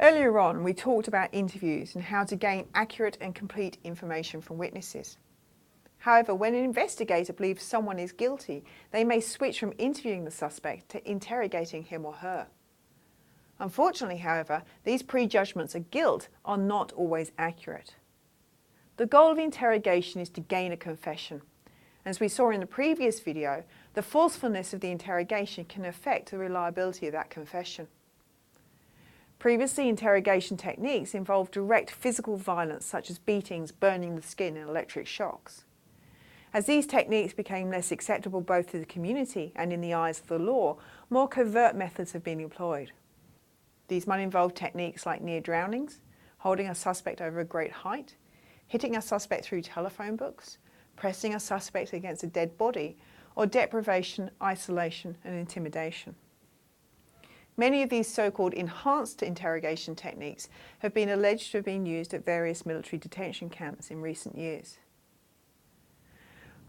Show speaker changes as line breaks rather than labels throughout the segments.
Earlier on, we talked about interviews and how to gain accurate and complete information from witnesses. However, when an investigator believes someone is guilty, they may switch from interviewing the suspect to interrogating him or her. Unfortunately, however, these prejudgments of guilt are not always accurate. The goal of interrogation is to gain a confession. As we saw in the previous video, the forcefulness of the interrogation can affect the reliability of that confession. Previously, interrogation techniques involved direct physical violence such as beatings, burning the skin and electric shocks. As these techniques became less acceptable both to the community and in the eyes of the law, more covert methods have been employed. These might involve techniques like near drownings, holding a suspect over a great height, hitting a suspect through telephone books, pressing a suspect against a dead body, or deprivation, isolation and intimidation. Many of these so-called enhanced interrogation techniques have been alleged to have been used at various military detention camps in recent years.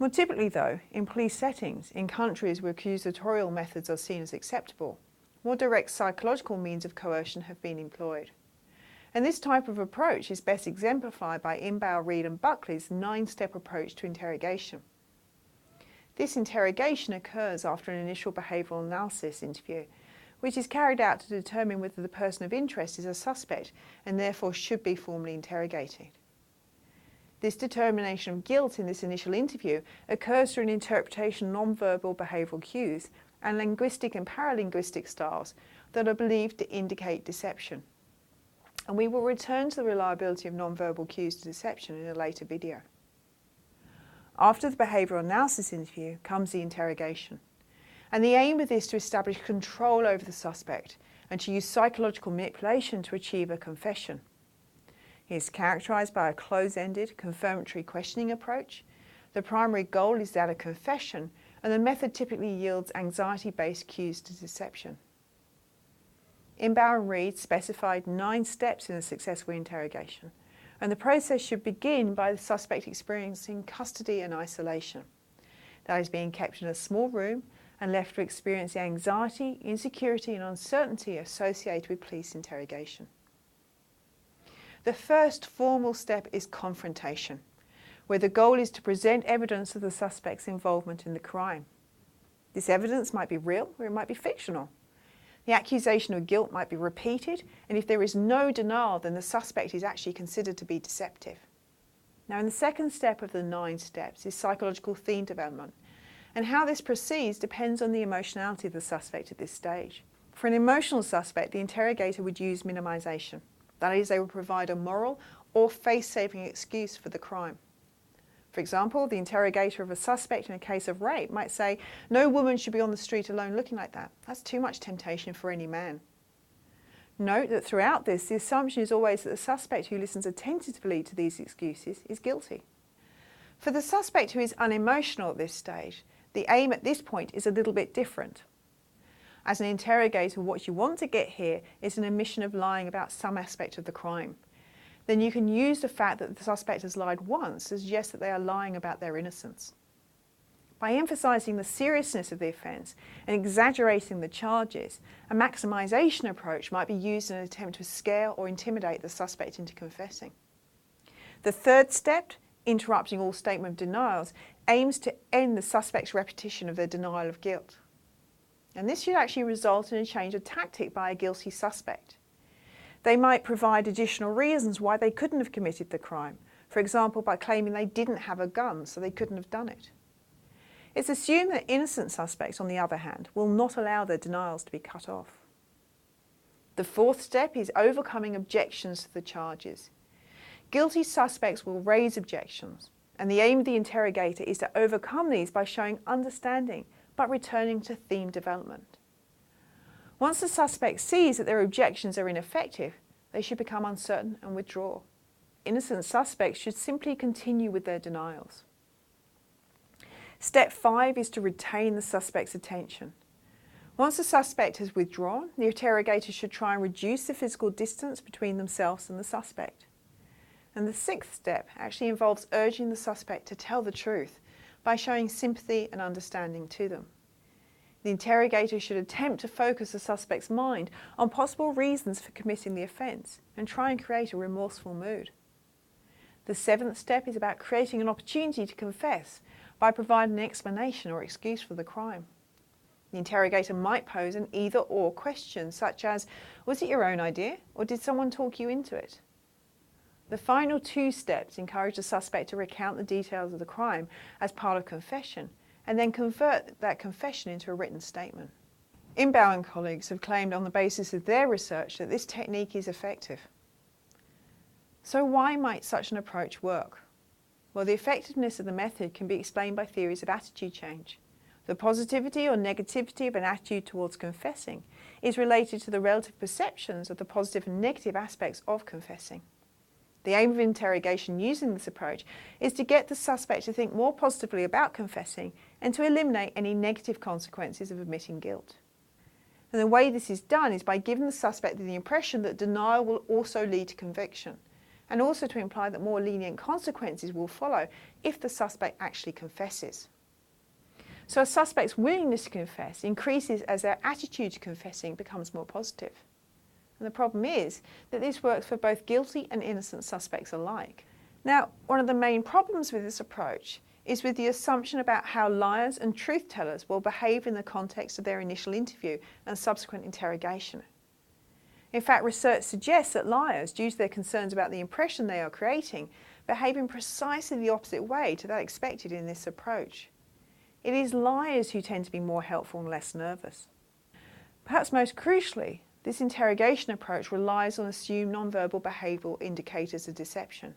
More typically though, in police settings, in countries where accusatorial methods are seen as acceptable, more direct psychological means of coercion have been employed. And this type of approach is best exemplified by Inbauer, Reed and Buckley's 9-step approach to interrogation. This interrogation occurs after an initial behavioural analysis interview, which is carried out to determine whether the person of interest is a suspect and therefore should be formally interrogated. This determination of guilt in this initial interview occurs through an interpretation of non-verbal behavioural cues and linguistic and paralinguistic styles that are believed to indicate deception. And we will return to the reliability of non-verbal cues to deception in a later video. After the behavioural analysis interview comes the interrogation. And the aim of this is to establish control over the suspect and to use psychological manipulation to achieve a confession. It is characterised by a close-ended, confirmatory questioning approach. The primary goal is that of confession, and the method typically yields anxiety-based cues to deception. Inbauer and Reed specified 9 steps in a successful interrogation, and the process should begin by the suspect experiencing custody and isolation. That is, being kept in a small room and left to experience the anxiety, insecurity and uncertainty associated with police interrogation. The first formal step is confrontation, where the goal is to present evidence of the suspect's involvement in the crime. This evidence might be real or it might be fictional. The accusation of guilt might be repeated, and if there is no denial, then the suspect is actually considered to be deceptive. Now, in the second step of the 9 steps is psychological theme development, and how this proceeds depends on the emotionality of the suspect at this stage. For an emotional suspect, the interrogator would use minimisation. That is, they would provide a moral or face-saving excuse for the crime. For example, the interrogator of a suspect in a case of rape might say, "No woman should be on the street alone looking like that. That's too much temptation for any man." Note that throughout this, the assumption is always that the suspect who listens attentively to these excuses is guilty. For the suspect who is unemotional at this stage, the aim at this point is a little bit different. As an interrogator, what you want to get here is an admission of lying about some aspect of the crime. Then you can use the fact that the suspect has lied once to suggest that they are lying about their innocence. By emphasising the seriousness of the offence and exaggerating the charges, a maximisation approach might be used in an attempt to scare or intimidate the suspect into confessing. The third step, interrupting all statement of denials, aims to end the suspect's repetition of their denial of guilt. And this should actually result in a change of tactic by a guilty suspect. They might provide additional reasons why they couldn't have committed the crime, for example by claiming they didn't have a gun so they couldn't have done it. It's assumed that innocent suspects, on the other hand, will not allow their denials to be cut off. The fourth step is overcoming objections to the charges. Guilty suspects will raise objections, and the aim of the interrogator is to overcome these by showing understanding, but returning to theme development. Once the suspect sees that their objections are ineffective, they should become uncertain and withdraw. Innocent suspects should simply continue with their denials. Step 5 is to retain the suspect's attention. Once the suspect has withdrawn, the interrogator should try and reduce the physical distance between themselves and the suspect. And the 6th step actually involves urging the suspect to tell the truth by showing sympathy and understanding to them. The interrogator should attempt to focus the suspect's mind on possible reasons for committing the offence and try and create a remorseful mood. The 7th step is about creating an opportunity to confess by providing an explanation or excuse for the crime. The interrogator might pose an either-or question, such as, was it your own idea or did someone talk you into it? The final 2 steps encourage the suspect to recount the details of the crime as part of confession and then convert that confession into a written statement. Inbow and colleagues have claimed on the basis of their research that this technique is effective. So why might such an approach work? Well, the effectiveness of the method can be explained by theories of attitude change. The positivity or negativity of an attitude towards confessing is related to the relative perceptions of the positive and negative aspects of confessing. The aim of interrogation using this approach is to get the suspect to think more positively about confessing and to eliminate any negative consequences of admitting guilt. And the way this is done is by giving the suspect the impression that denial will also lead to conviction, and also to imply that more lenient consequences will follow if the suspect actually confesses. So a suspect's willingness to confess increases as their attitude to confessing becomes more positive. And the problem is that this works for both guilty and innocent suspects alike. Now, one of the main problems with this approach is with the assumption about how liars and truth tellers will behave in the context of their initial interview and subsequent interrogation. In fact, research suggests that liars, due to their concerns about the impression they are creating, behave in precisely the opposite way to that expected in this approach. It is liars who tend to be more helpful and less nervous. Perhaps most crucially, this interrogation approach relies on assumed nonverbal behavioural indicators of deception.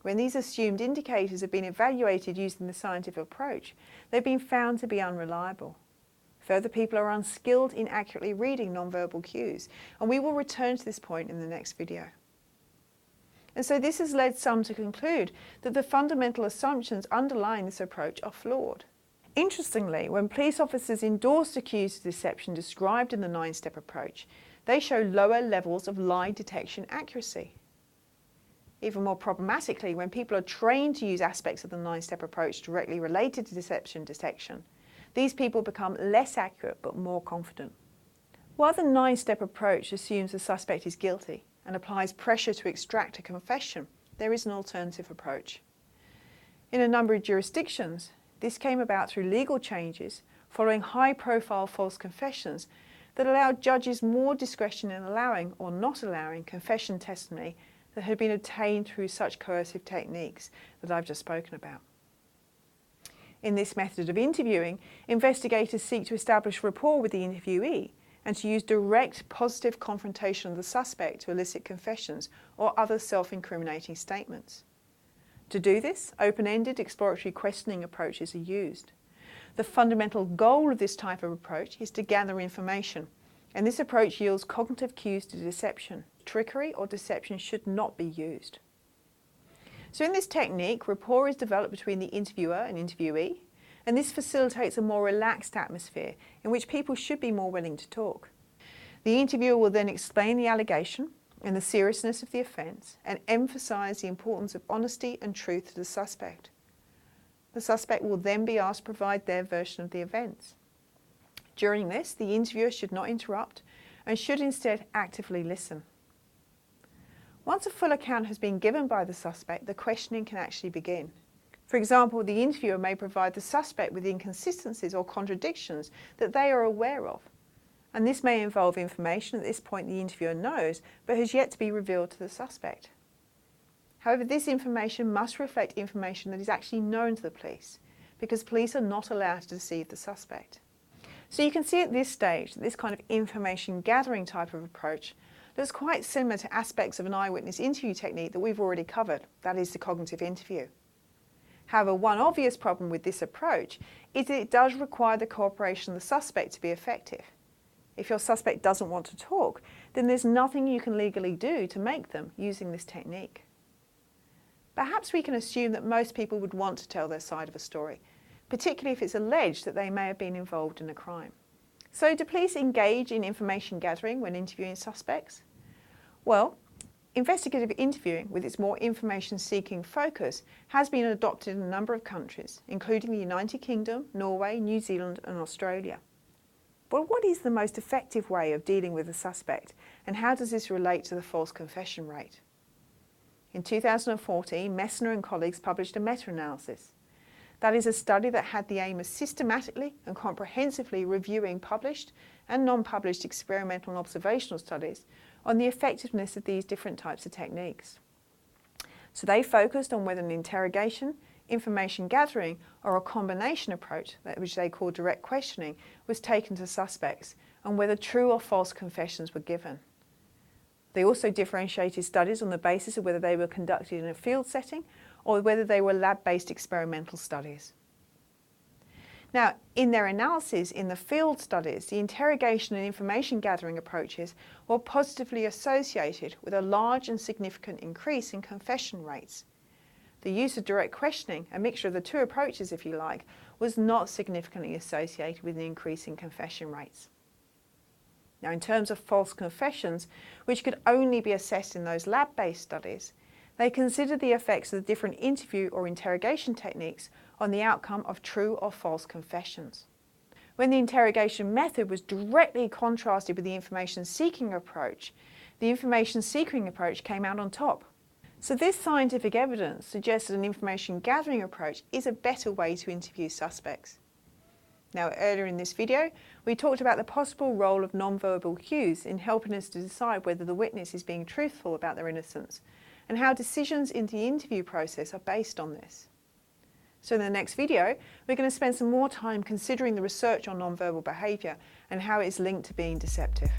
When these assumed indicators have been evaluated using the scientific approach, they've been found to be unreliable. Further, people are unskilled in accurately reading nonverbal cues, and we will return to this point in the next video. And so this has led some to conclude that the fundamental assumptions underlying this approach are flawed. Interestingly, when police officers endorse the cues of deception described in the 9-step approach, they show lower levels of lie detection accuracy. Even more problematically, when people are trained to use aspects of the 9-step approach directly related to deception detection, these people become less accurate but more confident. While the 9-step approach assumes the suspect is guilty and applies pressure to extract a confession, there is an alternative approach. In a number of jurisdictions, this came about through legal changes following high-profile false confessions that allowed judges more discretion in allowing or not allowing confession testimony that had been obtained through such coercive techniques that I've just spoken about. In this method of interviewing, investigators seek to establish rapport with the interviewee and to use direct positive confrontation of the suspect to elicit confessions or other self-incriminating statements. To do this, open-ended exploratory questioning approaches are used. The fundamental goal of this type of approach is to gather information, and this approach yields cognitive cues to deception. Trickery or deception should not be used. So in this technique, rapport is developed between the interviewer and interviewee, and this facilitates a more relaxed atmosphere in which people should be more willing to talk. The interviewer will then explain the allegation and the seriousness of the offence and emphasise the importance of honesty and truth to the suspect. The suspect will then be asked to provide their version of the events. During this, the interviewer should not interrupt and should instead actively listen. Once a full account has been given by the suspect, the questioning can actually begin. For example, the interviewer may provide the suspect with inconsistencies or contradictions that they are aware of, and this may involve information at this point the interviewer knows but has yet to be revealed to the suspect. However, this information must reflect information that is actually known to the police, because police are not allowed to deceive the suspect. So you can see at this stage that this kind of information gathering type of approach looks quite similar to aspects of an eyewitness interview technique that we've already covered, that is the cognitive interview. However, one obvious problem with this approach is that it does require the cooperation of the suspect to be effective. If your suspect doesn't want to talk, then there's nothing you can legally do to make them using this technique. Perhaps we can assume that most people would want to tell their side of a story, particularly if it's alleged that they may have been involved in a crime. So do police engage in information gathering when interviewing suspects? Well, investigative interviewing, with its more information-seeking focus, has been adopted in a number of countries, including the United Kingdom, Norway, New Zealand and Australia. But what is the most effective way of dealing with a suspect, and how does this relate to the false confession rate? In 2014, Messner and colleagues published a meta-analysis. That is a study that had the aim of systematically and comprehensively reviewing published and non-published experimental and observational studies on the effectiveness of these different types of techniques. So they focused on whether an interrogation, information gathering, or a combination approach, which they call direct questioning, was taken to suspects, and whether true or false confessions were given. They also differentiated studies on the basis of whether they were conducted in a field setting or whether they were lab-based experimental studies. Now, in their analysis in the field studies, the interrogation and information gathering approaches were positively associated with a large and significant increase in confession rates. The use of direct questioning, a mixture of the two approaches if you like, was not significantly associated with an increase in confession rates. Now, in terms of false confessions, which could only be assessed in those lab-based studies, they considered the effects of the different interview or interrogation techniques on the outcome of true or false confessions. When the interrogation method was directly contrasted with the information-seeking approach, the information-seeking approach came out on top. So this scientific evidence suggests that an information-gathering approach is a better way to interview suspects. Now, earlier in this video, we talked about the possible role of non-verbal cues in helping us to decide whether the witness is being truthful about their innocence, and how decisions in the interview process are based on this. So in the next video, we're going to spend some more time considering the research on non-verbal behaviour and how it is linked to being deceptive.